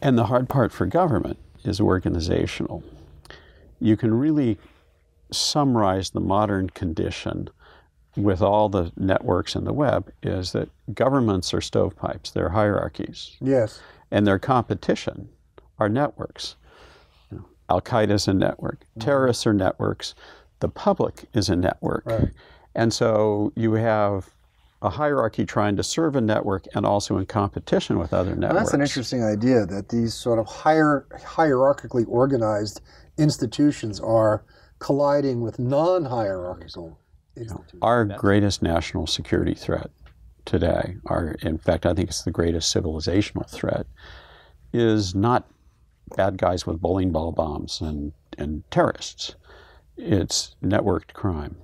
And the hard part for government is organizational. You can really summarize the modern condition with all the networks in the web is that governments are stovepipes, they're hierarchies. Yes. And their competition are networks. Al-Qaeda is a network, terrorists are networks, the public is a network. Right. And so you have a hierarchy trying to serve a network and also in competition with other networks. Well, that's an interesting idea, that these sort of hierarchically organized institutions are colliding with non-hierarchical institutions. Our greatest national security threat today, in fact, I think it's the greatest civilizational threat, is not bad guys with bowling ball bombs and terrorists. It's networked crime.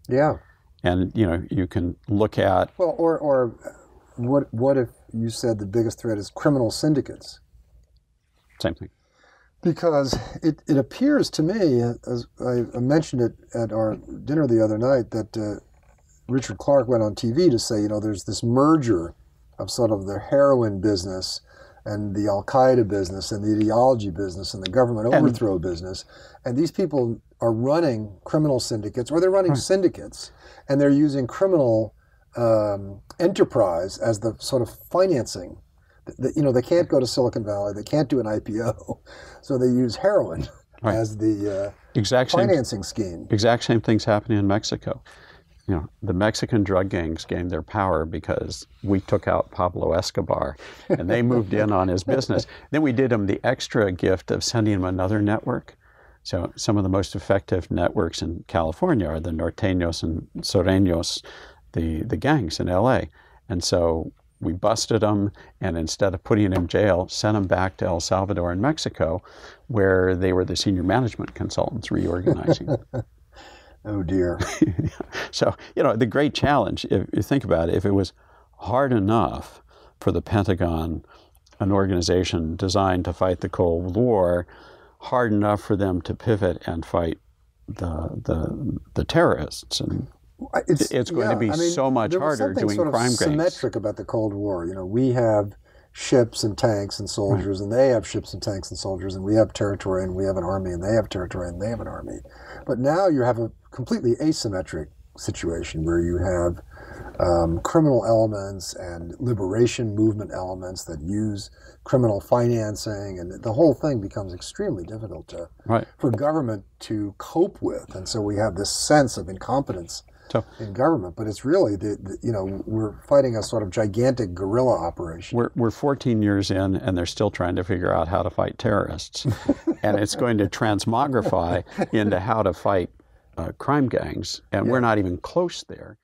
Yeah. And, you can look at... Well, or what if you said the biggest threat is criminal syndicates? Same thing. Because it appears to me, as I mentioned it at our dinner the other night, that Richard Clarke went on TV to say, there's this merger of sort of the heroin business and the Al-Qaeda business and the ideology business and the government overthrow business. And these people are running criminal syndicates, or they're running syndicates, and they're using criminal enterprise as the sort of financing. They can't go to Silicon Valley, they can't do an IPO, so they use heroin as the financing scheme. Exact same things happening in Mexico. The Mexican drug gangs gained their power because we took out Pablo Escobar and they moved in on his business. Then we did him the extra gift of sending him another network. So some of the most effective networks in California are the Norteños and Sureños, the gangs in LA. And so we busted them, and instead of putting them in jail, sent them back to El Salvador and Mexico, where they were the senior management consultants reorganizing. Oh dear. So, the great challenge, if you think about it, if it was hard enough for the Pentagon, an organization designed to fight the Cold War, hard enough for them to pivot and fight the terrorists. And it's going to be so much harder doing crime gangs. There was something sort of symmetric about the Cold War. We have ships and tanks and soldiers, and they have ships and tanks and soldiers, and we have territory, and we have an army, and they have territory, and they have an army. But now you have a completely asymmetric situation where you have criminal elements and liberation movement elements that use criminal financing, and the whole thing becomes extremely difficult for government to cope with. And so we have this sense of incompetence in government, but it's really we're fighting a sort of gigantic guerrilla operation. We're 14 years in, and they're still trying to figure out how to fight terrorists, and it's going to transmogrify into how to fight crime gangs, and we're not even close there.